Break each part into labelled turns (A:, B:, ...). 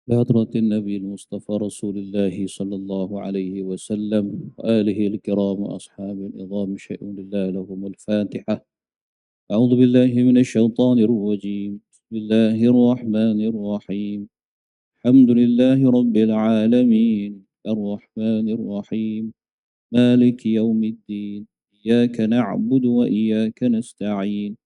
A: بحضرة النبي المصطفى رسول الله صلى الله عليه وسلم وآله الكرام وأصحاب العظام شيء لله لهم الفاتحة. أعوذ بالله من الشيطان الرجيم. بسم الله الرحمن الرحيم. الحمد لله رب العالمين الرحمن الرحيم مالك يوم الدين إياك نعبد وإياك نستعين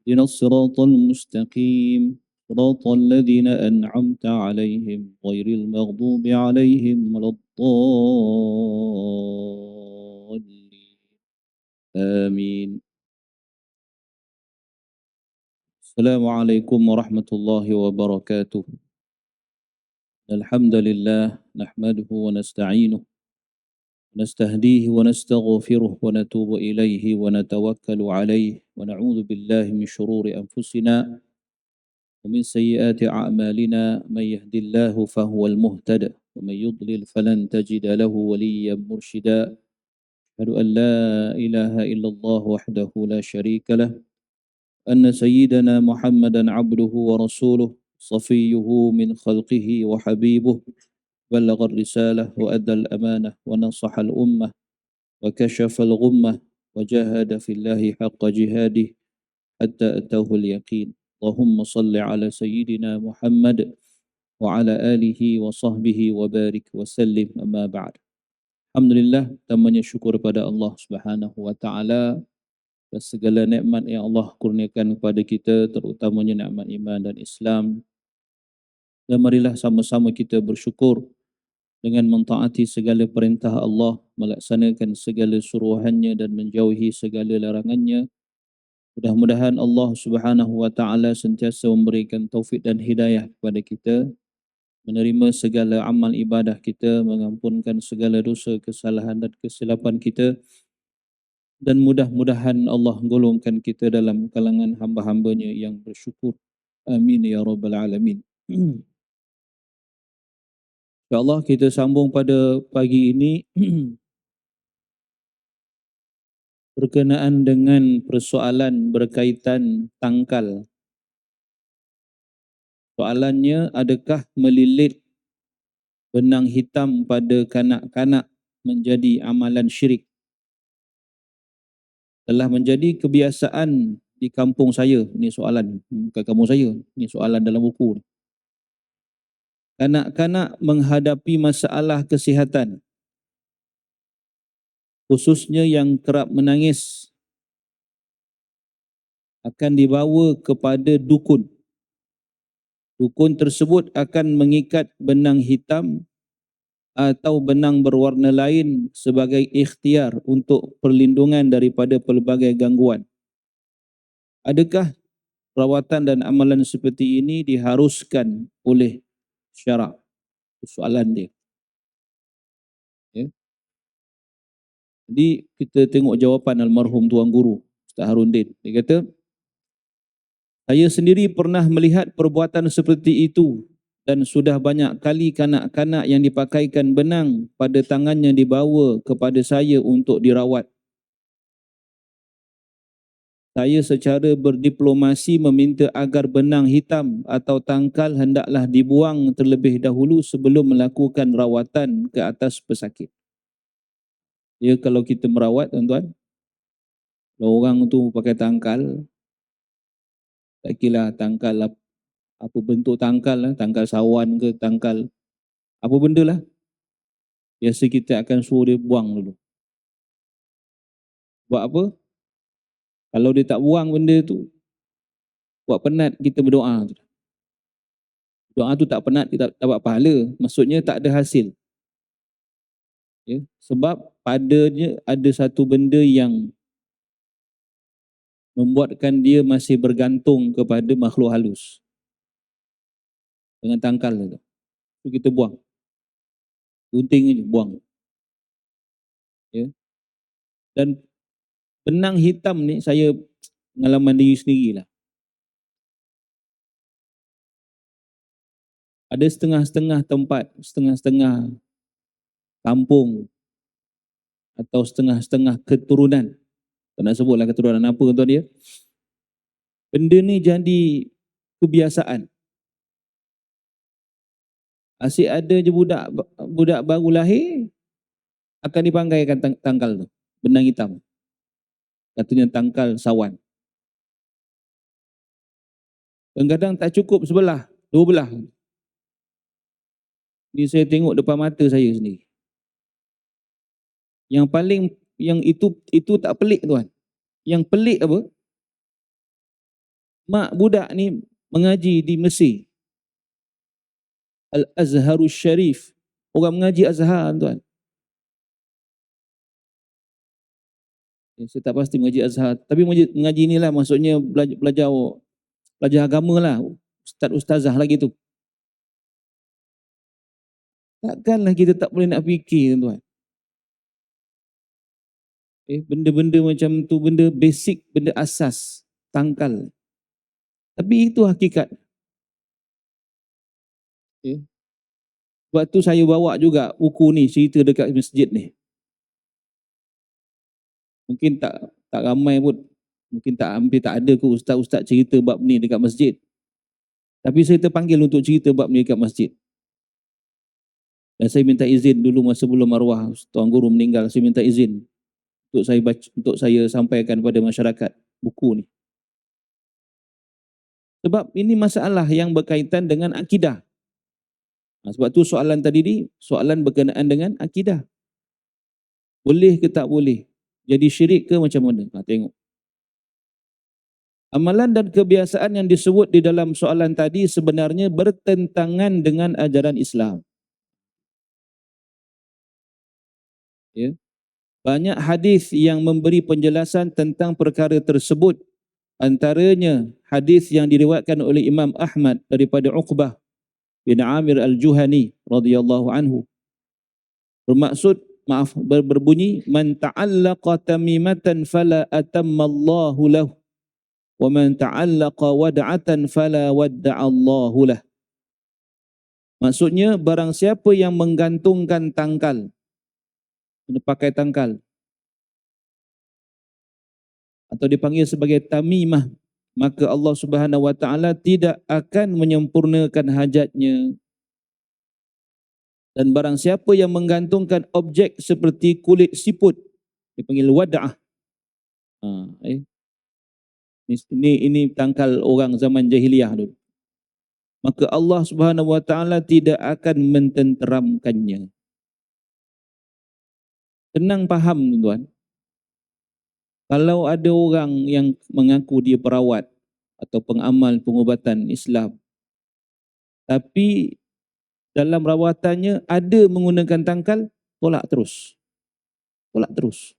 A: اهدنا الصراط المستقيم صراط الذين أنعمت عليهم غير المغضوب عليهم ولا الضالين آمين. السلام عليكم ورحمة الله وبركاته. الحمد لله نحمده ونستعينه ونستهديه ونستغفره ونتوب إليه ونتوكل عليه ونعوذ بالله من شرور أنفسنا ومن سيئات أعمالنا من يهد الله فهو المهتد ومن يضلل فلن تجد له وليا مرشدا. أشهد أن لا إله إلا الله وحده لا شريك له أن سيدنا محمدا عبده ورسوله صفيه من خلقه وحبيبه بلغ الرسالة وأدى الأمانة ونصح الأمة وكشف الغمة وجاهد في الله حق جهاده حتى أتاه اليقين. اللهم صل على سيدنا محمد وعلى آله وصحبه وبارك وسلم أما بعد. Alhamdulillah, tamanya syukur pada Allah Subhanahu wa taala atas segala nikmat yang Allah kurniakan kepada kita, terutamanya nikmat iman dan Islam. Dan marilah sama-sama kita bersyukur dengan mentaati segala perintah Allah, melaksanakan segala suruhannya dan menjauhi segala larangannya. Mudah-mudahan Allah Subhanahu wa taala sentiasa memberikan taufik dan hidayah kepada kita, menerima segala amal ibadah kita, mengampunkan segala dosa, kesalahan dan kesilapan kita, dan mudah-mudahan Allah golongkan kita dalam kalangan hamba-hambanya yang bersyukur. Amin ya rabbal alamin. InsyaAllah kita sambung pada pagi ini berkenaan dengan persoalan berkaitan tangkal. Soalannya, adakah melilit benang hitam pada kanak-kanak menjadi amalan syirik? Telah menjadi kebiasaan di kampung saya. Ini soalan, bukan kampung saya. Ini soalan dalam buku. Kanak-kanak menghadapi masalah kesihatan, khususnya yang kerap menangis, akan dibawa kepada dukun. Dukun tersebut akan mengikat benang hitam atau benang berwarna lain sebagai ikhtiar untuk perlindungan daripada pelbagai gangguan. Adakah perawatan dan amalan seperti ini diharuskan oleh syarak? Soalan dia. Ya. Jadi kita tengok jawapan almarhum Tuan Guru Ustaz Harundin. Dia kata, saya sendiri pernah melihat perbuatan seperti itu dan sudah banyak kali kanak-kanak yang dipakaikan benang pada tangannya dibawa kepada saya untuk dirawat. Saya secara berdiplomasi meminta agar benang hitam atau tangkal hendaklah dibuang terlebih dahulu sebelum melakukan rawatan ke atas pesakit. Ya, kalau kita merawat, tuan-tuan, kalau orang tu pakai tangkal, tak kira tangkal apa bentuk tangkal lah, tangkal sawan ke tangkal apa benda lah, biasa kita akan suruh dia buang dulu. Buat apa? Kalau dia tak buang benda tu, buat penat kita berdoa tu. Doa tu tak penat, kita tak dapat pahala, maksudnya tak ada hasil. Ya, sebab padanya ada satu benda yang membuatkan dia masih bergantung kepada makhluk halus. Dengan tangkal tu, kita buang. Gunting je, buang. Ya. Dan benang hitam ni saya pengalaman diri sendirilah. Ada setengah-setengah tempat, setengah-setengah kampung atau setengah-setengah keturunan. Tak nak sebutlah keturunan apa tuan dia. Benda ni jadi kebiasaan. Asyik ada je budak baru lahir akan dipanggaikan tangkal tu, benang hitam. Katanya tangkal sawan. Kadang-kadang tak cukup sebelah, dua belah. Ni saya tengok depan mata saya sendiri. Yang paling, yang itu tak pelik tuan. Yang pelik apa? Mak budak ni mengaji di Mesir. Al-Azharus Syarif. Orang mengaji Azhar tuan. Saya tak pasti mengaji Azhar. Tapi mengaji inilah maksudnya belajar agama lah. Ustaz-ustazah lagi tu. Takkanlah kita tak boleh nak fikir tuan. Benda-benda macam tu, benda basic, benda asas, tangkal. Tapi itu hakikat. Sebab tu saya bawa juga buku ni, cerita dekat masjid ni. Mungkin tak ramai pun, mungkin hampir tak ada ke ustaz-ustaz cerita bab ni dekat masjid. Tapi saya terpanggil untuk cerita bab ni dekat masjid. Dan saya minta izin dulu masa sebelum arwah Tuan Guru meninggal, saya minta izin untuk saya sampaikan kepada masyarakat buku ni. Sebab ini masalah yang berkaitan dengan akidah. Sebab tu soalan tadi ni, soalan berkenaan dengan akidah. Boleh ke tak boleh? Jadi syirik ke macam mana? Tengok. Amalan dan kebiasaan yang disebut di dalam soalan tadi sebenarnya bertentangan dengan ajaran Islam. Ya. Banyak hadis yang memberi penjelasan tentang perkara tersebut. Antaranya hadis yang diriwayatkan oleh Imam Ahmad daripada Uqbah bin Amir Al-Juhani radhiyallahu anhu. Berbunyi man ta'allaqa tamimatan fala atammallahu lahu wa man ta'allaqa wad'atan fala wadda'allahu lahu. Maksudnya barang siapa yang menggantungkan tangkal, pakai tangkal atau dipanggil sebagai tamimah, maka Allah Subhanahu wa taala tidak akan menyempurnakan hajatnya. Dan barang siapa yang menggantungkan objek seperti kulit siput, dipanggil wad'ah. Ini tangkal orang zaman jahiliyah dulu. Maka Allah Subhanahu wa taala tidak akan mententeramkannya. Tenang faham tuan. Kalau ada orang yang mengaku dia perawat atau pengamal pengubatan Islam, tapi dalam rawatannya ada menggunakan tangkal, tolak terus. Tolak terus.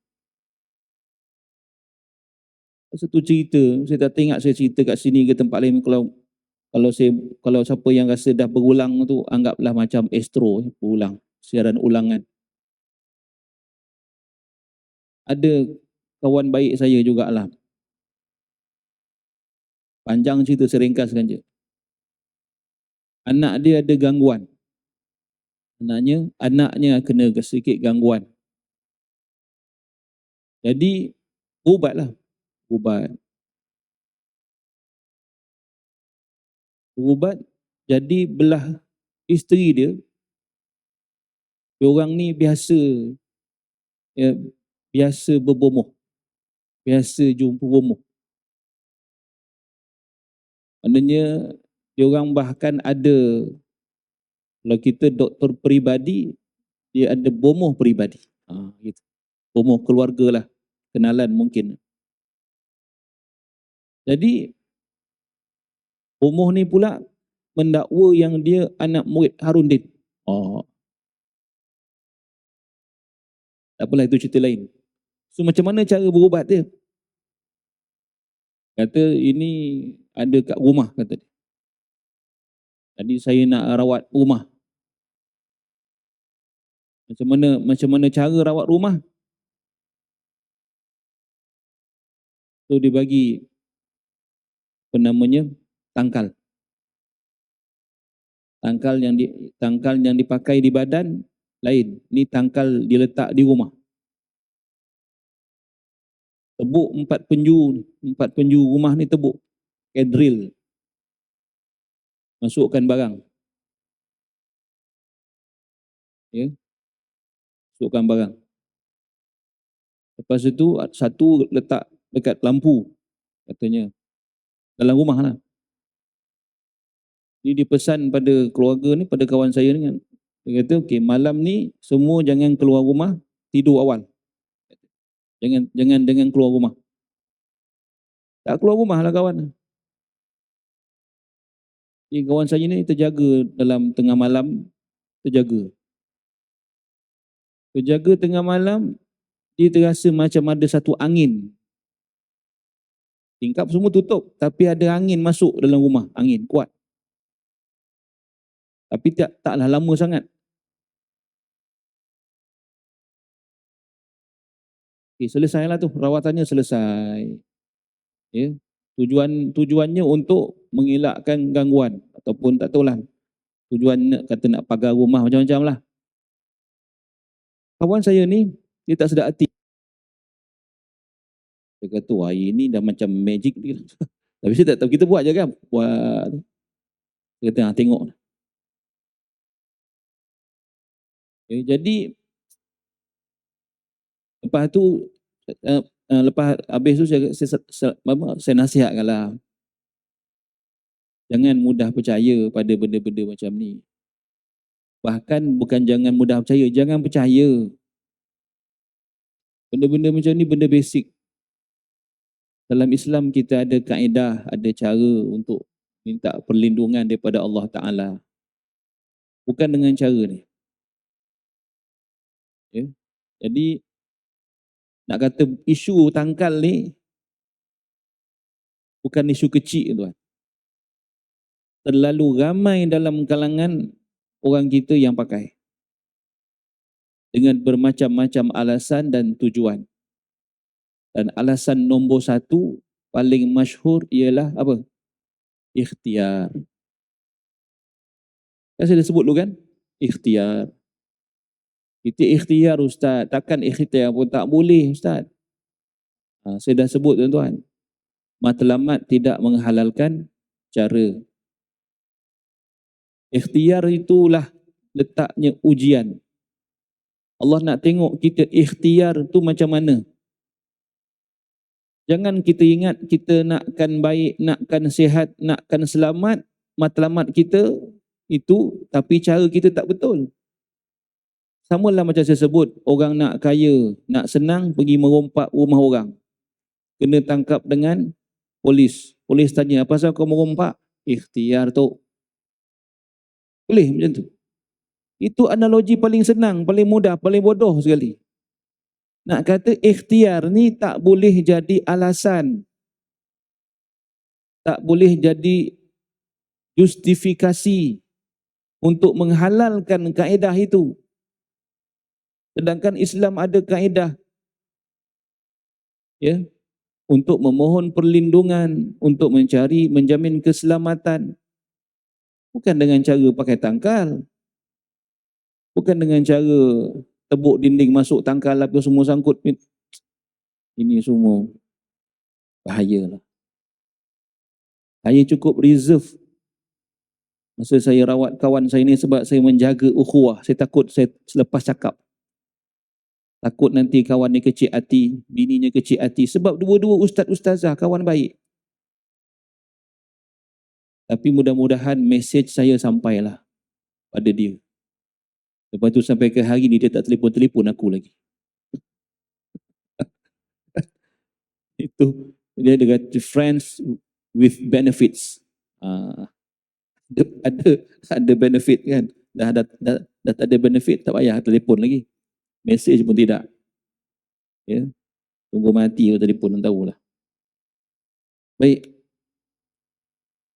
A: Satu cerita, saya tak ingat saya cerita kat sini ke tempat lain. Kalau siapa yang rasa dah berulang tu, anggaplah macam astro, berulang, siaran ulangan. Ada kawan baik saya jugalah. Panjang cerita, saya ringkaskan je. Anak dia ada gangguan. Anaknya kena sedikit gangguan. Jadi ubatlah. Ubat jadi belah isteri dia. Diorang ni biasa berbomoh. Biasa jumpa bomoh. Maknanya diorang bahkan ada, kalau kita doktor peribadi, dia ada bomoh peribadi. Gitu. Bomoh keluarga lah. Kenalan mungkin. Jadi bomoh ni pula mendakwa yang dia anak murid Harundin. Tak apalah, itu cerita lain. So macam mana cara berubat dia? Kata ini ada kat rumah, kata dia. Jadi saya nak rawat rumah. Macam mana cara rawat rumah? So dia bagi tangkal. Tangkal yang dipakai di badan lain. Ni tangkal diletak di rumah. Tebuk 4 penju rumah ni tebuk. Pakai drill. Masukkan barang. Ya, masukkan barang. Lepas itu satu letak dekat lampu, katanya dalam rumah lah. Jadi dia pesan pada keluarga ni, pada kawan saya ni kan. Dia kata, okey, malam ni semua jangan keluar rumah, tidur awal. Jangan keluar rumah. Tak keluar rumah lah kawan. Jadi kawan saya ni terjaga dalam tengah malam, terjaga. Terjaga tengah malam, dia terasa macam ada satu angin. Tingkap semua tutup, tapi ada angin masuk dalam rumah, angin kuat. Tapi taklah lama sangat. Okay, selesailah tu, rawatannya selesai. Ya. Tujuannya untuk mengelakkan gangguan ataupun tak tahulah. Tujuan nak pagar rumah macam-macam lah. Kawan saya ni, dia tak sedar hati. Dia kata, wah ini dah macam magic ni. Tapi saya tak tahu, kita buat je kan. Buat. Dia kata, tengok. Okay, jadi, lepas tu, lepas habis tu saya nasihatkan lah. Jangan mudah percaya pada benda-benda macam ni. Bahkan bukan jangan mudah percaya, jangan percaya. Benda-benda macam ni benda basic. Dalam Islam kita ada kaedah, ada cara untuk minta perlindungan daripada Allah Ta'ala. Bukan dengan cara ni. Ya? Jadi, nak kata isu tangkal ni, bukan isu kecil tuan. Terlalu ramai dalam kalangan orang kita yang pakai. Dengan bermacam-macam alasan dan tujuan. Dan alasan nombor satu, paling masyhur ialah apa? Ikhtiar. Kan saya dah sebut dulu kan? Ikhtiar. Kita ikhtiar Ustaz. Takkan ikhtiar pun tak boleh Ustaz. Saya dah sebut tuan-tuan. Matlamat tidak menghalalkan cara. Ikhtiar itulah letaknya ujian. Allah nak tengok kita ikhtiar tu macam mana. Jangan kita ingat kita nakkan baik, nakkan sihat, nakkan selamat, matlamat kita itu, tapi cara kita tak betul. Sama lah macam saya sebut, orang nak kaya, nak senang, pergi merompak rumah orang. Kena tangkap dengan polis. Polis tanya, apa pasal kau merompak? Ikhtiar tu. Boleh macam tu. Itu analogi paling senang, paling mudah, paling bodoh sekali. Nak kata ikhtiar ni tak boleh jadi alasan. Tak boleh jadi justifikasi untuk menghalalkan kaedah itu. Sedangkan Islam ada kaedah, ya, untuk memohon perlindungan, untuk menjamin keselamatan. Bukan dengan cara pakai tangkal. Bukan dengan cara tebuk dinding masuk tangkal apa semua sangkut. Ini semua bahayalah. Saya cukup reserve masa saya rawat kawan saya ni sebab saya menjaga ukhuwah. Saya takut saya selepas cakap. Takut nanti kawan ni kecil hati, bininya kecil hati. Sebab dua-dua ustaz-ustazah, kawan baik. Tapi mudah-mudahan mesej saya sampailah pada dia. Lepas tu sampai ke hari ni dia tak telefon aku lagi. Itu dia kata friends with benefits. Ada benefit kan. Dah tak ada benefit, tak payah telefon lagi. Mesej pun tidak. Ya. Tunggu mati kalau telefon, tahulah. Baik.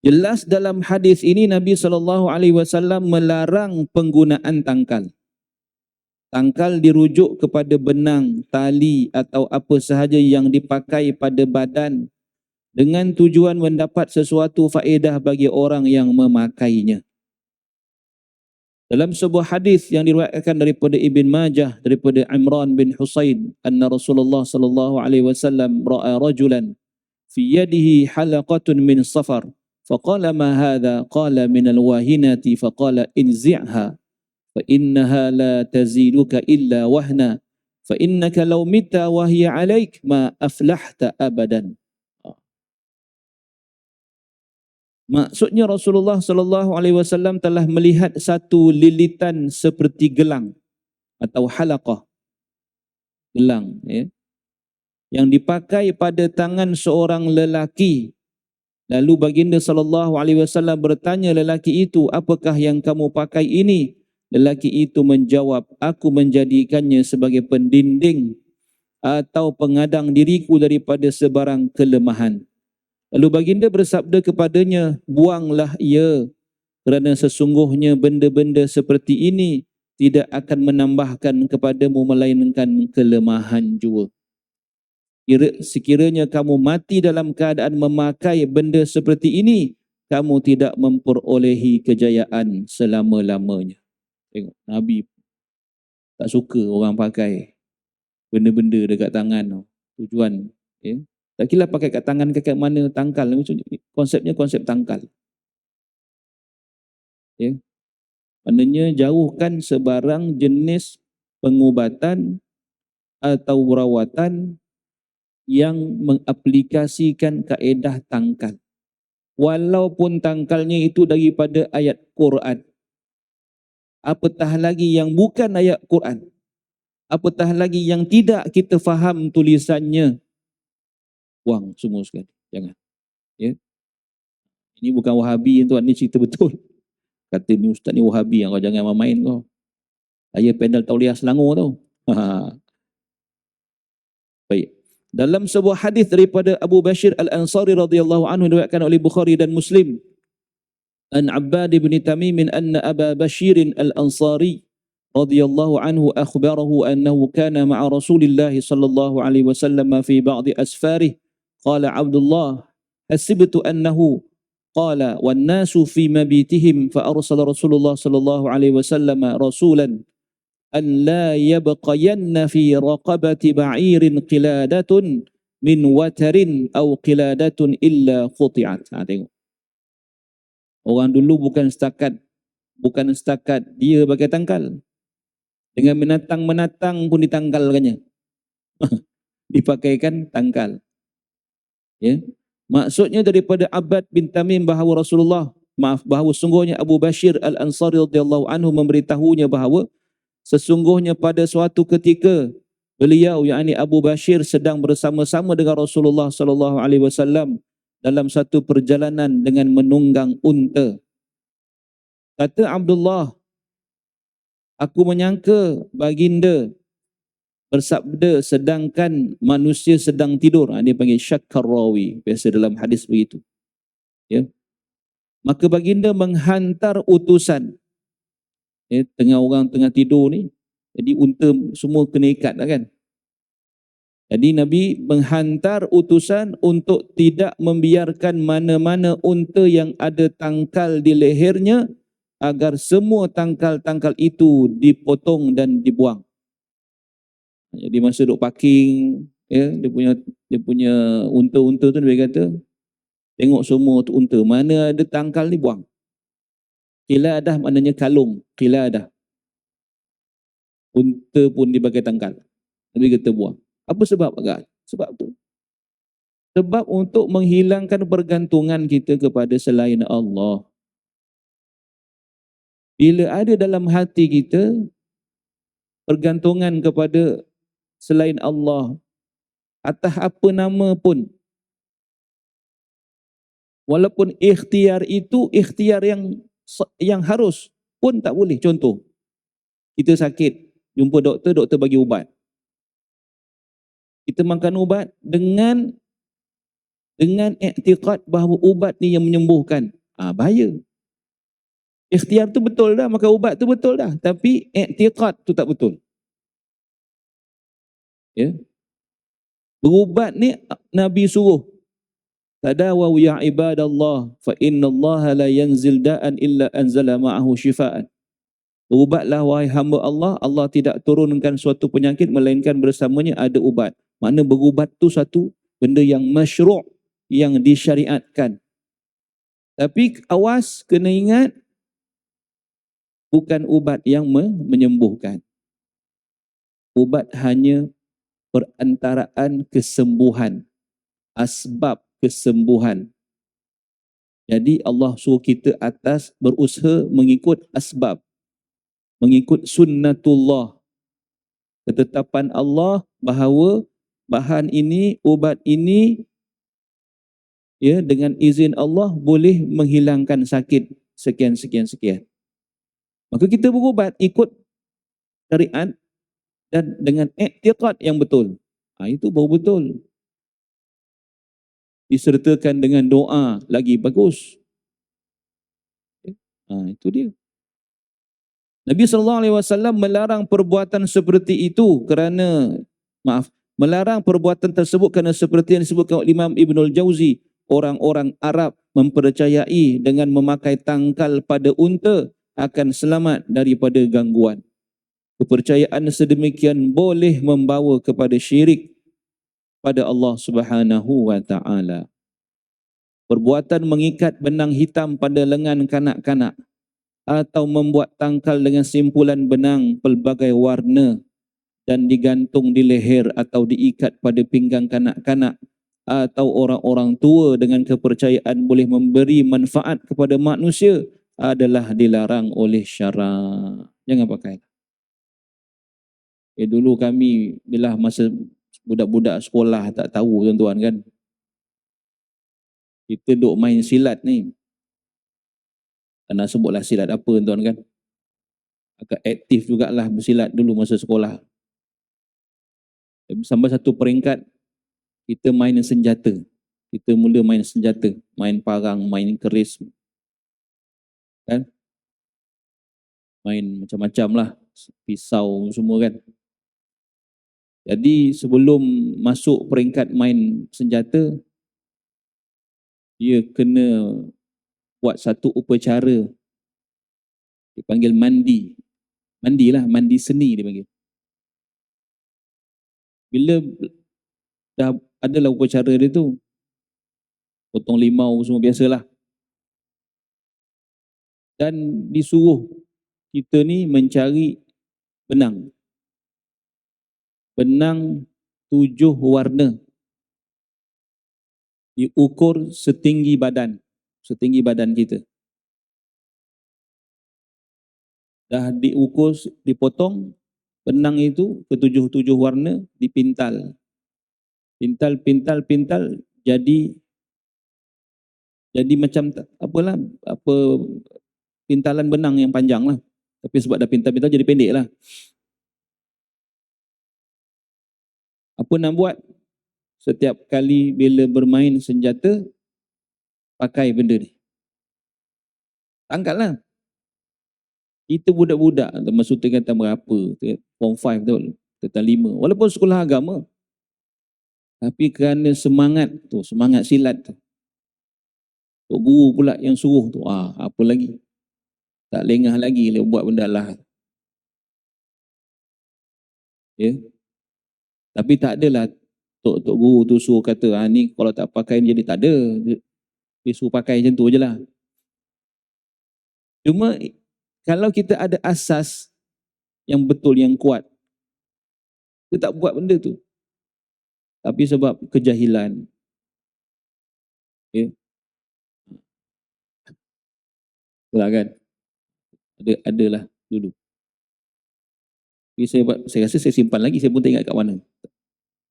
A: Jelas dalam hadis ini Nabi SAW melarang penggunaan tangkal. Tangkal dirujuk kepada benang, tali atau apa sahaja yang dipakai pada badan dengan tujuan mendapat sesuatu faedah bagi orang yang memakainya. Dalam sebuah hadis yang diriwayatkan daripada Ibn Majah daripada Imran bin Husain, anna Rasulullah sallallahu alaihi wasallam ra'a rajulan fi yadihi halaqatun min safar. فقال ما هذا؟ قال من الواهنة. فقال انزعها fa innaha la taziduka illa wahna fa innaka law mitta wa hiya 'alaik ma aflahta abadan. Maksudnya Rasulullah sallallahu alaihi wasallam telah melihat satu lilitan seperti gelang atau halaqah, gelang, ya, yang dipakai pada tangan seorang lelaki. Lalu baginda sallallahu alaihi wasallam bertanya lelaki itu, apakah yang kamu pakai ini? Lelaki itu menjawab, aku menjadikannya sebagai pendinding atau pengadang diriku daripada sebarang kelemahan. Lalu baginda bersabda kepadanya, buanglah ia, kerana sesungguhnya benda-benda seperti ini tidak akan menambahkan kepadamu melainkan kelemahan jua. Sekiranya kamu mati dalam keadaan memakai benda seperti ini, kamu tidak memperolehi kejayaan selama-lamanya. Tengok, Nabi tak suka orang pakai benda-benda dekat tangan. Tujuan, ya. Tak kira pakai kat tangan ke kat mana, tangkal. Konsepnya konsep tangkal. Ya. Maknanya jauhkan sebarang jenis pengubatan atau rawatan yang mengaplikasikan kaedah tangkal. Walaupun tangkalnya itu daripada ayat Quran. Apatah lagi yang bukan ayat Quran. Apatah lagi yang tidak kita faham tulisannya. Buang semua sekali. Jangan. Ya. Ini bukan Wahabi tuan, ini cerita betul. Kata ni ustaz ni Wahabi, kau jangan main kau. Saya panel tauliah Selangor tu. Baik. Dalam sebuah hadis daripada Abu Bashir Al-Ansari radhiyallahu anhu diriwayatkan oleh Bukhari dan Muslim, an Abbad bin Tamim anna Aba Bashir Al-Ansari radhiyallahu anhu akhbarahu annahu kana ma'a Rasulillah sallallahu alaihi wasallam fi ba'd asfarih qala Abdullah hasibtu annahu qala wan nasu fi mabitihim fa arsala Rasulullah sallallahu alaihi wasallam rasulan an la yabqayanna fi raqabati ba'irin qiladatun min watarin aw qiladatun illa quti'at. Tengok. Orang dulu bukan setakat dia pakai tangkal. Dengan menatang pun ditangkalkannya. Dipakaikan tangkal. Ya. Maksudnya daripada Abbad bin Tamim bahawa sungguhnya Abu Bashir Al-Ansari radhiyallahu anhu memberitahunya bahawa sesungguhnya pada suatu ketika beliau yakni Abu Bashir sedang bersama-sama dengan Rasulullah sallallahu alaihi wasallam dalam satu perjalanan dengan menunggang unta. Kata Abdullah, aku menyangka baginda bersabda sedangkan manusia sedang tidur. Dia panggil syakkar rawi, biasa dalam hadis begitu. Ya. Maka baginda menghantar utusan. Ya, orang tengah tidur ni, jadi unta semua kena ikat lah kan. Jadi Nabi menghantar utusan untuk tidak membiarkan mana-mana unta yang ada tangkal di lehernya, agar semua tangkal-tangkal itu dipotong dan dibuang. Jadi masa duk parking, ya, dia punya unta-unta tu dia kata, tengok semua unta, mana ada tangkal ni buang. Qiladah maknanya kalung, qiladah. Unta pun dibagai tangkal. Nabi kata buang. Apa sebab agak? Sebab tu. Sebab untuk menghilangkan pergantungan kita kepada selain Allah. Bila ada dalam hati kita pergantungan kepada selain Allah, atas apa nama pun, walaupun ikhtiar itu ikhtiar yang harus pun tak boleh. Contoh, kita sakit, jumpa doktor, doktor bagi ubat. Kita makan ubat dengan i'tiqad bahawa ubat ni yang menyembuhkan. Bahaya. Ikhtiar tu betul dah, makan ubat tu betul dah, tapi i'tiqad tu tak betul. Ya. Berubat ni Nabi suruh, tadawaw ya ibadallah fa innallaha la yanzil da'an illa anzala ma'ahu shifaan. Berubatlah wahai hamba Allah, Allah tidak turunkan suatu penyakit melainkan bersamanya ada ubat. Makna berubat tu satu benda yang masyru', yang disyariatkan. Tapi awas, kena ingat, bukan ubat yang menyembuhkan. Ubat hanya perantaraan kesembuhan, asbab kesembuhan. Jadi Allah suruh kita atas berusaha mengikut asbab, mengikut sunnatullah, ketetapan Allah bahawa bahan ini, ubat ini, ya, dengan izin Allah boleh menghilangkan sakit sekian sekian sekian. Maka kita berubat ikut syariat dan dengan i'tiqad yang betul. Itu baru betul. Disertakan dengan doa lagi bagus. Itu dia. Nabi SAW melarang perbuatan seperti itu kerana, melarang perbuatan tersebut kerana seperti yang disebutkan oleh Imam Ibnul Jauzi, orang-orang Arab mempercayai dengan memakai tangkal pada unta akan selamat daripada gangguan. Kepercayaan sedemikian boleh membawa kepada syirik pada Allah Subhanahu wa taala. Perbuatan mengikat benang hitam pada lengan kanak-kanak atau membuat tangkal dengan simpulan benang pelbagai warna dan digantung di leher atau diikat pada pinggang kanak-kanak atau orang-orang tua dengan kepercayaan boleh memberi manfaat kepada manusia adalah dilarang oleh syarak. Jangan pakai. Dulu kami bila masa budak-budak sekolah tak tahu tuan-tuan kan, kita duk main silat ni. Tak nak sebutlah silat apa tuan kan. Agak aktif jugalah bersilat dulu masa sekolah. Sampai satu peringkat kita main senjata. Kita mula main senjata, main parang, main keris. Kan? Main macam-macam lah, pisau semua kan. Jadi sebelum masuk peringkat main senjata, dia kena buat satu upacara. Dipanggil mandi. Mandilah, mandi seni dia panggil. Bila dah adalah upacara dia tu, potong limau semua biasalah. Dan disuruh kita ni mencari benang. Benang 7 warna. Diukur setinggi badan kita. Dah diukur, dipotong, benang itu ke-7 warna dipintal. Pintal, jadi macam apalah, pintalan benang yang panjang lah. Tapi sebab dah pintal jadi pendek lah. Apa nak buat? Setiap kali bila bermain senjata, pakai benda ni. Angkat lah. Kita budak-budak, maksud tingkatan berapa? Form 5 tu, tingkatan 5. Walaupun sekolah agama. Tapi kerana semangat tu, semangat silat tu. Tok guru pula yang suruh tu, apa lagi? Tak lengah lagi buat benda lah. Ya. Tapi tak adalah tok guru tu suruh kata, ni kalau tak pakai ni jadi tak ada. Dia suruh pakai macam tu je lah. Cuma kalau kita ada asas yang betul, yang kuat, kita tak buat benda tu. Tapi sebab kejahilan, ya, itulah kan, adalah dulu. Tapi saya rasa saya simpan lagi, saya pun tak ingat kat mana.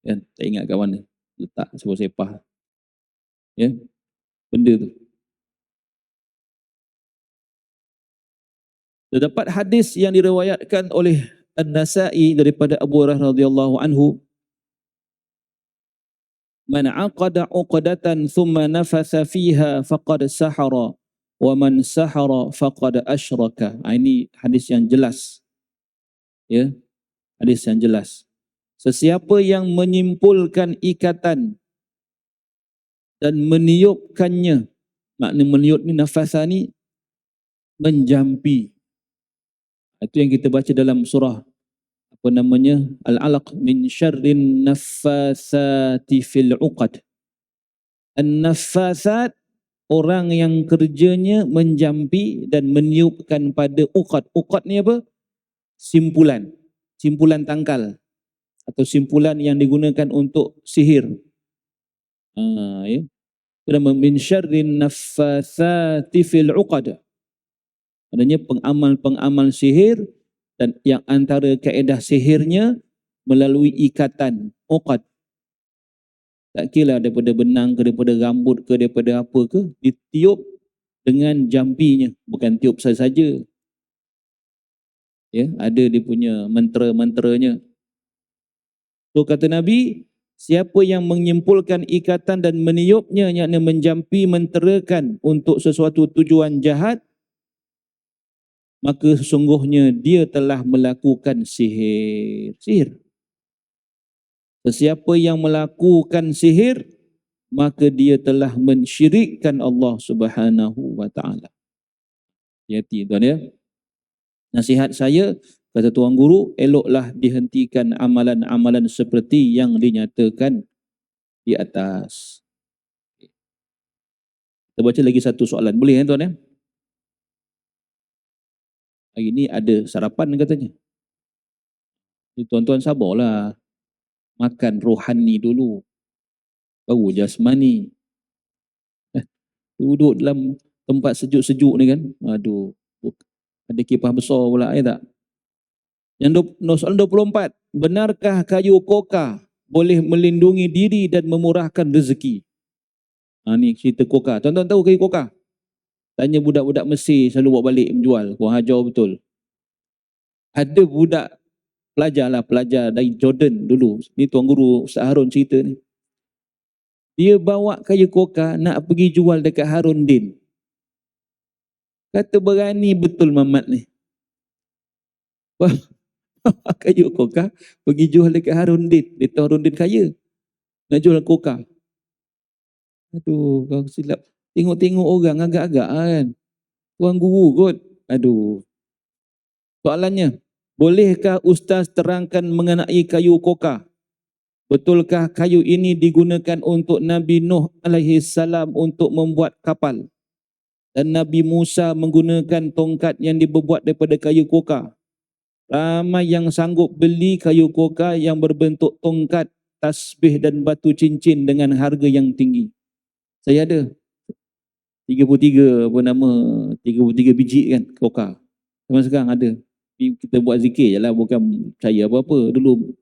A: Ya, tak ingat kat mana letak sebuah sepah. Ya, benda tu. Terdapat hadis yang diriwayatkan oleh An-Nasa'i daripada Abu Hurairah radhiyallahu anhu, man 'aqada 'uqdatan thumma nafatha fiha faqad sahara wa man sahara faqad asyraka. Ini hadis yang jelas. Ya, hadis yang jelas. Sesiapa yang menyimpulkan ikatan dan meniupkannya, makna meniup ni, nafasa ni menjampi. Itu yang kita baca dalam surah apa namanya, Al-Alaq, min syarrin naffasati fil uqad. An-naffasat, orang yang kerjanya menjampi dan meniupkan pada uqad. Uqad ni apa? Simpulan. Simpulan tangkal. Atau simpulan yang digunakan untuk sihir. Ya. Kedua, min syarrin naffatsati fil uqad. Adanya pengamal-pengamal sihir dan yang antara kaedah sihirnya melalui ikatan uqad. Tak kira daripada benang ke, daripada rambut ke, daripada apa ke, ditiup dengan jampinya, bukan tiup saja-saja. Ya, ada dia punya mantra-mantranya. So kata Nabi, siapa yang menyimpulkan ikatan dan meniupnya, yakni menjampi, menterakan untuk sesuatu tujuan jahat, maka sesungguhnya dia telah melakukan sihir. Sihir. Sesiapa yang melakukan sihir, maka dia telah mensyirikkan Allah Subhanahu wa taala. Hati tuan ya. Nasihat saya, kata tuan guru, eloklah dihentikan amalan-amalan seperti yang dinyatakan di atas. Kita baca lagi satu soalan. Boleh tuan ya? Hari ini ada sarapan katanya. Tuan-tuan sabarlah. Makan rohani dulu. Baru jasmani. Duduk dalam tempat sejuk-sejuk ni kan. Aduh. Ada kipas besar pula tak? Yang soalan 24. Benarkah kayu koka boleh melindungi diri dan memurahkan rezeki? Ni cerita koka. Tuan-tuan tahu kayu koka? Tanya budak-budak Mesir selalu bawa balik menjual. Kurang ajar betul. Ada budak pelajar dari Jordan dulu. Ni tuan guru Ustaz Harun cerita ni. Dia bawa kayu koka nak pergi jual dekat Harun Din. Kata berani betul Mamat ni. Kayu koka pergi jual dekat Harun Din. Dia tahu Harun Din kaya. Nak jual koka. Aduh, kau silap. Tengok-tengok orang agak-agak kan. Tuan guru kot. Aduh. Soalannya, bolehkah Ustaz terangkan mengenai kayu koka? Betulkah kayu ini digunakan untuk Nabi Nuh alaihi salam untuk membuat kapal? Dan Nabi Musa menggunakan tongkat yang dibuat daripada kayu koka. Ramai yang sanggup beli kayu koka yang berbentuk tongkat, tasbih dan batu cincin dengan harga yang tinggi. Saya ada 33 apa nama 33 biji kan koka. Sampai sekarang ada. Kita buat zikir je lah, bukan percaya apa-apa. Dulu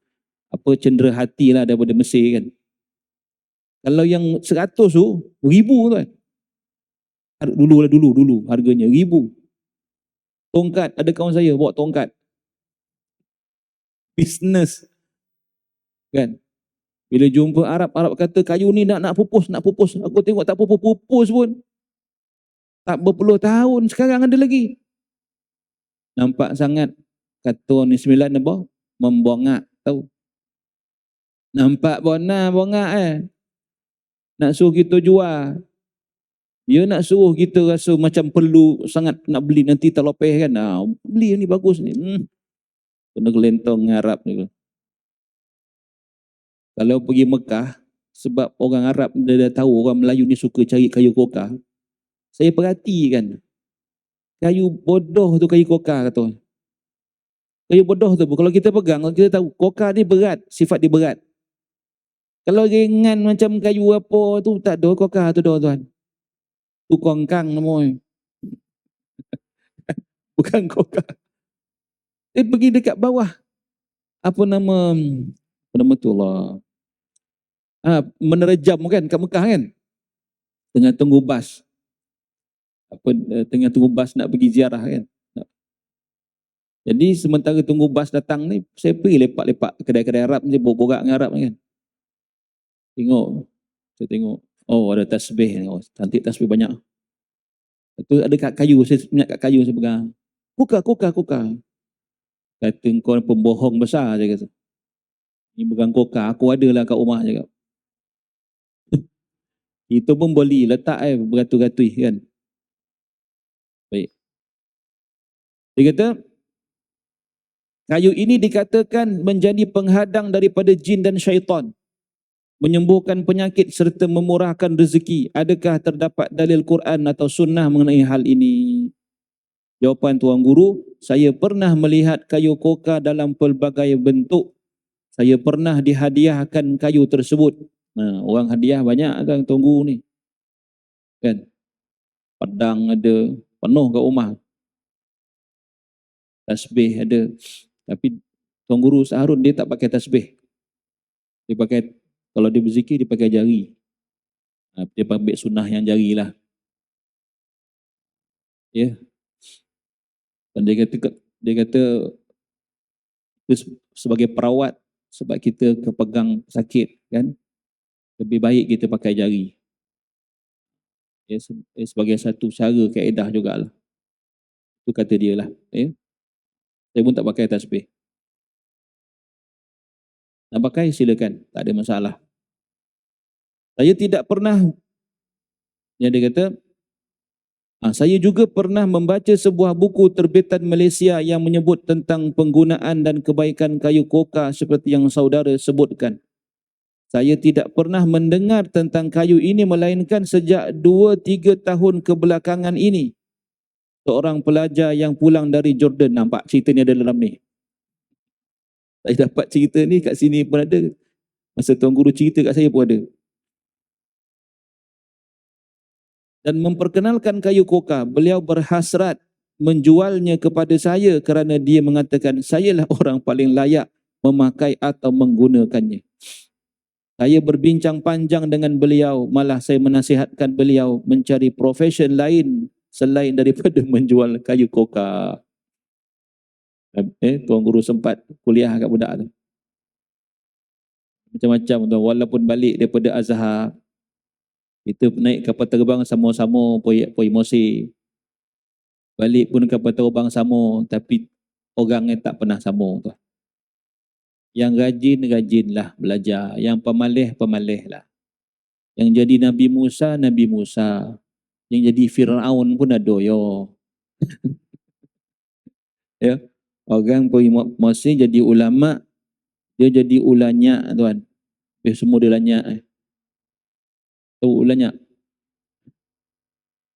A: apa cendera hati lah daripada Mesir kan. Kalau yang 100 tu 1000 tu kan. Dulu harganya 1000. Tongkat, ada kawan saya bawa tongkat. Bisnes. Kan. Bila jumpa Arab kata kayu ni nak pupus. Aku tengok tak pupus pun. Tak berpuluh tahun sekarang ada lagi. Nampak sangat kata ni 9 apa? Membongak tahu. Nampak bongak nak suruh kita jual. Dia nak suruh kita rasa macam perlu sangat nak beli nanti terlopeh kan. Beli ni bagus ni. Kena kelentong Arab ni. Kalau pergi Mekah, sebab orang Arab dia dah tahu orang Melayu ni suka cari kayu koka. Saya perhatikan. Kayu bodoh tu kayu koka kata. Kayu bodoh tu kalau kita pegang, kita tahu koka ni berat, sifat dia berat. Kalau ringan macam kayu apa tu tak ada koka tu tuan. Tu kongkang nama. Bukan koka. Dia pergi dekat bawah. Apa nama tu Allah. Menara jam kan kat Mekah kan. Tengah tunggu bas. Tengah tunggu bas nak pergi ziarah kan. Jadi sementara tunggu bas datang ni, saya pergi lepak-lepak kedai-kedai Arab ni, borak dengan Arab kan. Saya tengok, oh ada tasbih, oh, cantik tasbih banyak. Itu ada kat kayu, saya minat kat kayu saya pegang. Koka. Kata kau pembohong besar je kata. Ni pegang koka, aku ada lah kat rumah je. Itu pun boleh letak beratus-ratus kan. Baik. Dia kata, kayu ini dikatakan menjadi penghadang daripada jin dan syaitan. menyembuhkan penyakit serta memurahkan rezeki. Adakah terdapat dalil Quran atau sunnah mengenai hal ini? Jawapan Tuan Guru, saya pernah melihat kayu koka dalam pelbagai bentuk. Saya pernah dihadiahkan kayu tersebut. Orang hadiah banyak kan Tuan Guru ni. Kan? Pedang ada, penuh kat rumah. Tasbih ada. Tapi Tuan Guru Harun dia tak pakai tasbih. Dia pakai, kalau dia berzikir dia pakai jari. Dia ambil sunnah yang jari lah. Ya. Dan dia kata sebagai perawat, sebab kita kepegang sakit kan, lebih baik kita pakai jari. Ya, sebagai satu cara kaedah jugalah. Itu kata dia lah. Ya. Saya pun tak pakai tasbih. Nak pakai silakan, tak ada masalah. Saya tidak pernah, yang dia kata, saya juga pernah membaca sebuah buku terbitan Malaysia yang menyebut tentang penggunaan dan kebaikan kayu koka seperti yang saudara sebutkan. Saya tidak pernah mendengar tentang kayu ini melainkan sejak 2-3 tahun kebelakangan ini. Seorang pelajar yang pulang dari Jordan, nampak cerita ni ada dalam ni. Saya dapat cerita ni kat sini pun ada. Masa Tuan Guru cerita kat saya pun ada. Dan memperkenalkan kayu koka, beliau berhasrat menjualnya kepada saya kerana dia mengatakan sayalah orang paling layak memakai atau menggunakannya. Saya berbincang panjang dengan beliau, malah saya menasihatkan beliau mencari profesion lain selain daripada menjual kayu koka. Tuan Guru sempat kuliah kat budak tu. Macam-macam tu, walaupun balik daripada Azhar, kita naik kapal terbang sama-sama pergi Mosi. Balik pun kapal terbang sama, tapi orangnya tak pernah sama tu. Yang rajin-rajinlah belajar, yang pemalih lah. Yang jadi Nabi Musa. Yang jadi Fir'aun pun ada yo. Ya. Orang pergi Mosi jadi ulama, dia jadi ulanya tuan. Semua dia lanyak. Tahu ulanya.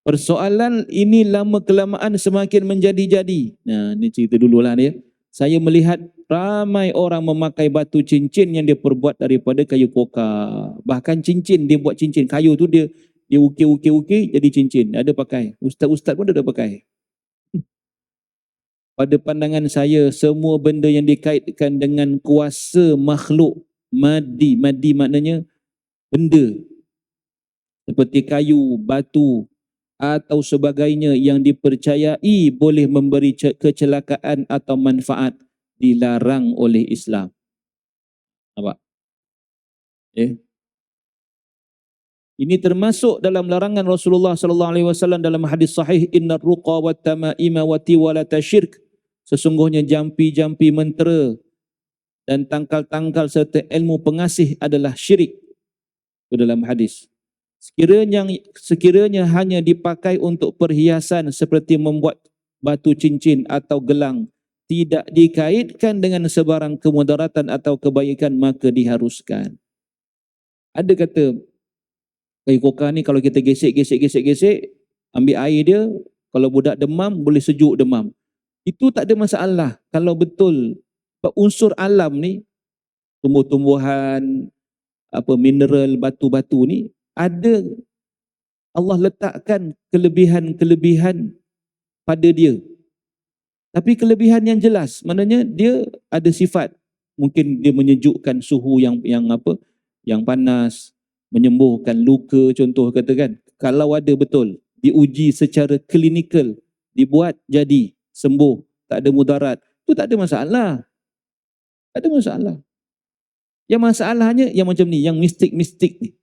A: Persoalan ini lama kelamaan semakin menjadi-jadi. Nah, ni cerita dululah dia. Saya melihat ramai orang memakai batu cincin yang dia perbuat daripada kayu koka. Bahkan cincin, dia buat cincin kayu tu dia ukir jadi cincin. Ada pakai. Ustaz-ustaz pun ada pakai. Pada pandangan saya, semua benda yang dikaitkan dengan kuasa makhluk madi maknanya benda seperti kayu, batu atau sebagainya yang dipercayai boleh memberi kecelakaan atau manfaat dilarang oleh Islam. Nampak? Ini termasuk dalam larangan Rasulullah sallallahu alaihi wasallam dalam hadis sahih, innar ruqa wat tamaima wa tiwalata syirk. Sesungguhnya jampi-jampi mentera dan tangkal-tangkal serta ilmu pengasih adalah syirik. Itu dalam hadis. Sekiranya hanya dipakai untuk perhiasan seperti membuat batu cincin atau gelang, tidak dikaitkan dengan sebarang kemudaratan atau kebaikan, maka diharuskan. Ada kata kayu koka ni kalau kita gesek, ambil air dia, kalau budak demam boleh sejuk demam. Itu tak ada masalah kalau betul unsur alam ni, tumbuh-tumbuhan, mineral, batu-batu ni, ada Allah letakkan kelebihan-kelebihan pada dia. Tapi kelebihan yang jelas, maknanya dia ada sifat. Mungkin dia menyejukkan suhu yang panas, menyembuhkan luka, contoh katakan. Kalau ada betul, diuji secara klinikal, dibuat jadi sembuh, tak ada mudarat, itu tak ada masalah. Tak ada masalah. Yang masalahnya yang macam ni, yang mistik-mistik ni.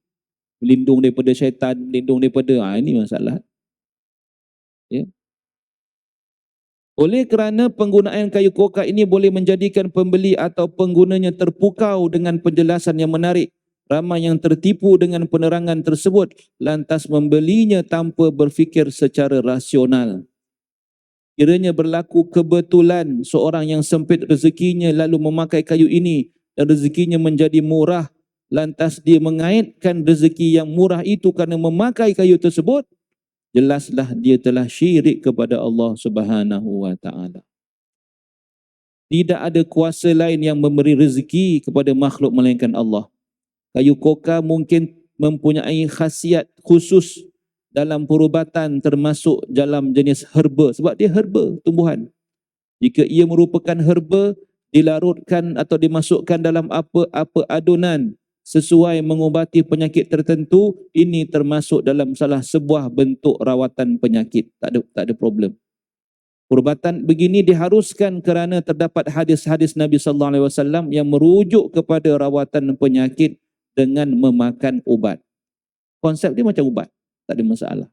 A: Melindung daripada syaitan, melindung daripada, ini masalah. Ya. Oleh kerana penggunaan kayu koka ini boleh menjadikan pembeli atau penggunanya terpukau dengan penjelasan yang menarik, ramai yang tertipu dengan penerangan tersebut, lantas membelinya tanpa berfikir secara rasional. Kiranya berlaku kebetulan seorang yang sempit rezekinya lalu memakai kayu ini dan rezekinya menjadi murah, lantas dia mengaitkan rezeki yang murah itu kerana memakai kayu tersebut, jelaslah dia telah syirik kepada Allah Subhanahu wa taala. Tidak ada kuasa lain yang memberi rezeki kepada makhluk melainkan Allah. Kayu koka mungkin mempunyai khasiat khusus dalam perubatan, termasuk dalam jenis herba, sebab dia herba, tumbuhan. Jika ia merupakan herba, dilarutkan atau dimasukkan dalam apa-apa adunan sesuai mengubati penyakit tertentu, ini termasuk dalam salah sebuah bentuk rawatan penyakit. Tak ada problem. Perubatan begini diharuskan kerana terdapat hadis-hadis Nabi sallallahu alaihi wasallam yang merujuk kepada rawatan penyakit dengan memakan ubat. Konsep dia macam ubat, tak ada masalah.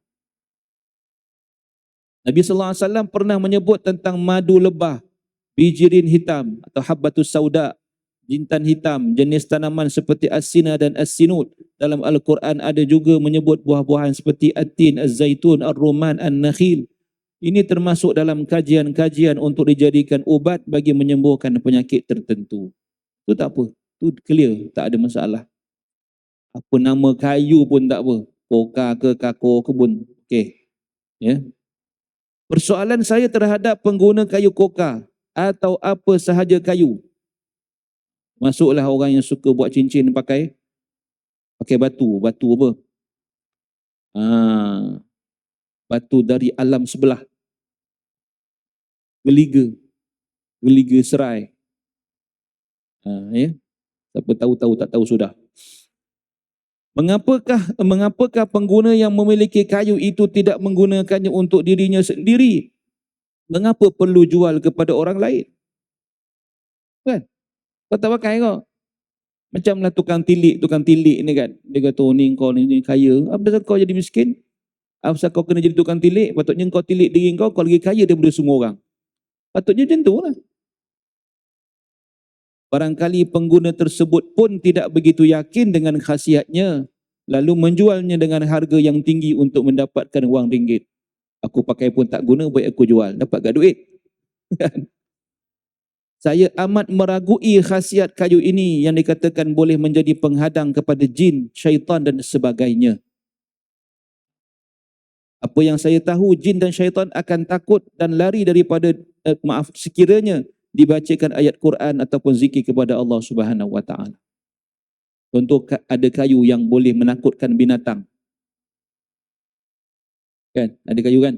A: Nabi sallallahu alaihi wasallam pernah menyebut tentang madu lebah, bijirin hitam atau habbatus sauda, jintan hitam, jenis tanaman seperti as-sina dan as-sinud. Dalam Al-Quran ada juga menyebut buah-buahan seperti at-tin, az-zaitun, ar-rumman, an-nakhil. Ini termasuk dalam kajian-kajian untuk dijadikan ubat bagi menyembuhkan penyakit tertentu. Itu tak apa, itu clear, tak ada masalah. Apa nama kayu pun tak apa, koka ke kako ke pun okey. Ya. Persoalan saya terhadap pengguna kayu koka atau apa sahaja kayu. Masuklah orang yang suka buat cincin pakai batu apa? Batu dari alam sebelah. Geliga serai. Ya. Siapa tahu tak tahu sudah. Mengapakah pengguna yang memiliki kayu itu tidak menggunakannya untuk dirinya sendiri? Mengapa perlu jual kepada orang lain? Kan? Kau tak pakai kau. Macamlah tukang tilik ni kan. Dia kata, oh ni kau ni kaya. Apa kau jadi miskin? Apa kau kena jadi tukang tilik? Patutnya kau tilik diri kau lagi kaya daripada semua orang. Patutnya macam tu lah. Barangkali pengguna tersebut pun tidak begitu yakin dengan khasiatnya, lalu menjualnya dengan harga yang tinggi untuk mendapatkan wang ringgit. Aku pakai pun tak guna, baik aku jual. Dapat gak duit? Saya amat meragui khasiat kayu ini yang dikatakan boleh menjadi penghadang kepada jin, syaitan dan sebagainya. Apa yang saya tahu, jin dan syaitan akan takut dan lari daripada, sekiranya dibacakan ayat Quran ataupun zikir kepada Allah Subhanahu wa taala. Contoh, ada kayu yang boleh menakutkan binatang. Kan? Ada kayu kan?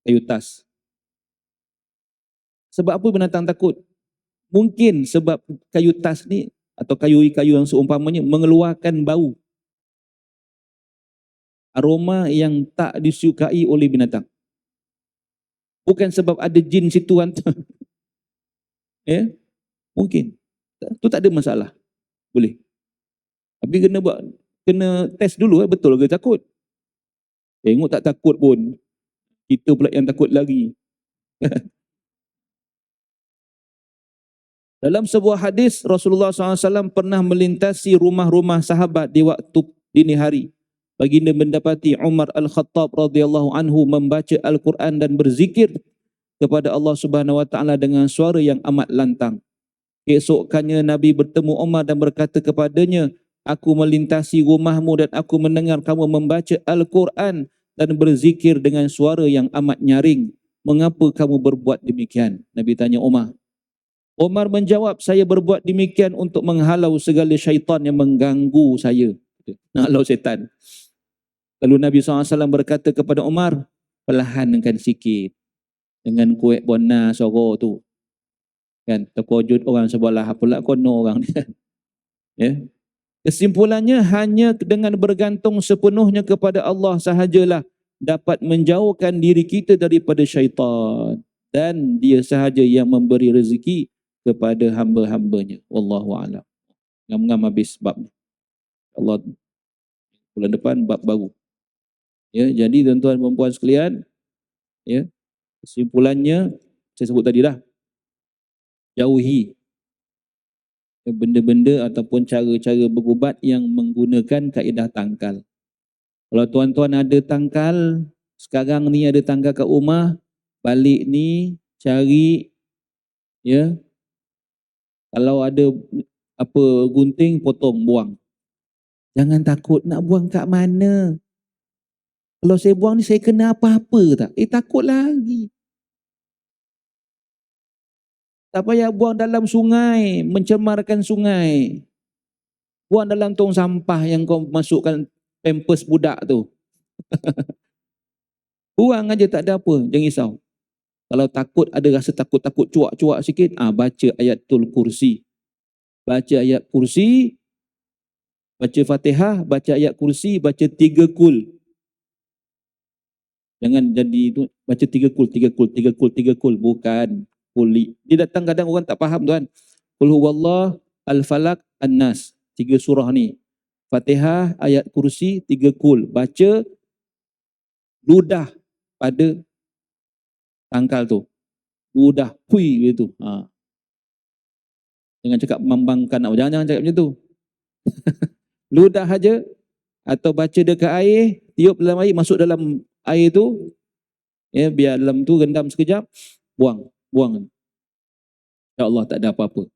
A: Kayu tas. Sebab apa binatang takut? Mungkin sebab kayu tas ni atau kayu-kayu yang seumpamanya mengeluarkan bau, aroma yang tak disukai oleh binatang. Bukan sebab ada jin situ hantar. Ya? Mungkin. Itu tak ada masalah. Boleh. Tapi kena test dulu, betul ke takut? Tengok tak takut pun, kita pula yang takut lagi. Dalam sebuah hadis, Rasulullah SAW pernah melintasi rumah-rumah sahabat di waktu dini hari. Baginda mendapati Umar Al-Khattab radhiyallahu anhu membaca Al-Quran dan berzikir kepada Allah Subhanahu wa taala dengan suara yang amat lantang. Keesokannya Nabi bertemu Umar dan berkata kepadanya, aku melintasi rumahmu dan aku mendengar kamu membaca Al-Quran dan berzikir dengan suara yang amat nyaring. Mengapa kamu berbuat demikian? Nabi tanya Umar. Umar menjawab, saya berbuat demikian untuk menghalau segala syaitan yang mengganggu saya. Nak halau syaitan. Lalu Nabi SAW berkata kepada Umar, perlahankan sikit dengan kuek bona suara tu. Kan, terkojut orang sebelah, pula kono orang ni. Ya. Kesimpulannya, hanya dengan bergantung sepenuhnya kepada Allah sahajalah dapat menjauhkan diri kita daripada syaitan, dan dia sahaja yang memberi rezeki kepada hamba-hambanya. Wallahu a'lam. Ngam-ngam habis bab. Allah, bulan depan bab baru. Ya, jadi tuan-tuan dan puan sekalian, ya, kesimpulannya saya sebut tadi dah. Jauhi benda-benda ataupun cara-cara berubat yang menggunakan kaedah tangkal. Kalau tuan-tuan ada tangkal, sekarang ni ada tangkal kat rumah, balik ni cari, ya, kalau ada apa gunting, potong, buang. Jangan takut nak buang kat mana. Kalau saya buang ni saya kena apa-apa tak? Takut lagi. Tak payah buang dalam sungai, mencemarkan sungai. Buang dalam tong sampah yang kau masukkan pampers budak tu. Buang aja tak ada apa, jangan risau. Kalau takut, ada rasa takut-takut cuak-cuak sikit, baca ayatul kursi. Baca ayat kursi, baca Fatihah, baca ayat kursi, baca 3 kul. Jangan jadi itu baca 3 kul, 3 kul, 3 kul, 3 kul. Bukan. Kuli. Dia datang kadang orang tak faham tuan. Qul huwallah, al-falak, an-nas. 3 surah ni. Fatihah, ayat kursi, 3 kul. Baca, ludah pada tangkal tu. Ludah, pui gitu. Jangan cakap membangkan. Jangan cakap macam tu. Ludah aja atau baca dekat air, tiup dalam air, masuk dalam air tu, ya, biar dalam tu rendam sekejap, buang. InsyaAllah tak ada apa-apa.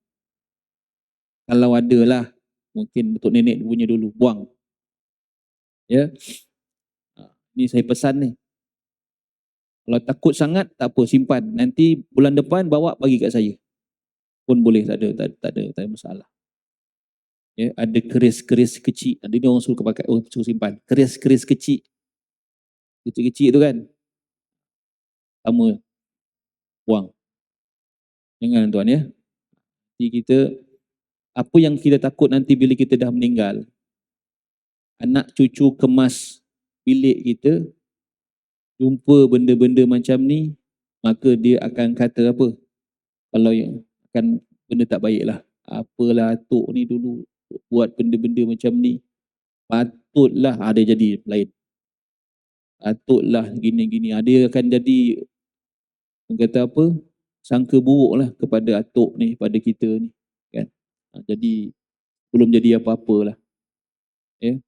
A: Kalau ada lah, mungkin betul nenek punya dulu, buang. Ya. Ni saya pesan ni. Kalau takut sangat, tak apa, simpan. Nanti bulan depan bawa bagi kat saya. Pun boleh, tak ada masalah. Ya, ada keris-keris kecil. Nanti ni orang suruh pakai, suruh simpan. Keris-keris kecil. Kecil-kecil tu kan. Sama. Buang. Jangan tuan ya. Jadi kita, apa yang kita takut nanti bila kita dah meninggal. Anak cucu kemas bilik kita, jumpa benda-benda macam ni, maka dia akan kata apa? Kalau yang akan benda tak baik lah. Apalah atuk ni dulu buat benda-benda macam ni. Patutlah ada jadi lain. Patutlah gini-gini. Dia akan jadi, kata apa? Sangka buruk lah kepada atuk ni, pada kita ni. Kan? Jadi, belum jadi apa-apa lah. Ya.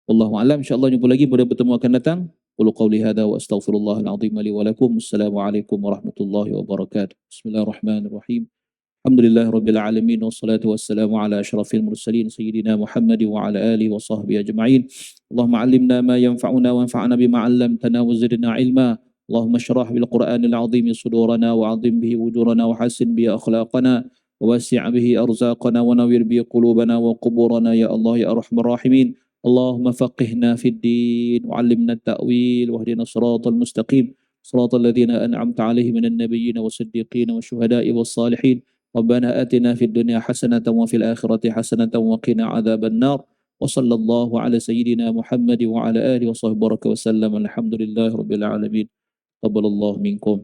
A: Wallahu a'lam. InsyaAllah jumpa lagi pada pertemuan akan datang. Qulu qawli hadha wa astaghfirullahal azim li wa lakum. Assalamualaikum warahmatullahi wabarakatuh. Bismillahirrahmanirrahim. Alhamdulillah rabbil alamin wassalatu wassalamu ala asyrafil mursalin sayyidina Muhammad wa ala alihi wa sahbihi ajma'in. Allahumma 'allimna ma yanfa'una wanfa'na bima 'allamtana wa zidna 'ilma. Allahumma shrah bil Qur'anil 'azim sudurana wa 'azim bihi wujurana wa hassin bihi akhlaqana wa wasi' bihi arzaqana wa nawwir bihi qulubana wa quburana ya Allah ya arhamar rahimin. اللهم فقهنا في الدين وعلمنا التأويل واهدنا الصراط المستقيم صراط الذين أنعمت عليهم من النبيين والصديقين والشهداء والصالحين ربنا آتنا في الدنيا حسنة وفي الآخرة حسنة وقنا عذاب النار وصلى الله على سيدنا محمد وعلى آله وصحبه وسلم الحمد لله رب العالمين قبل الله منكم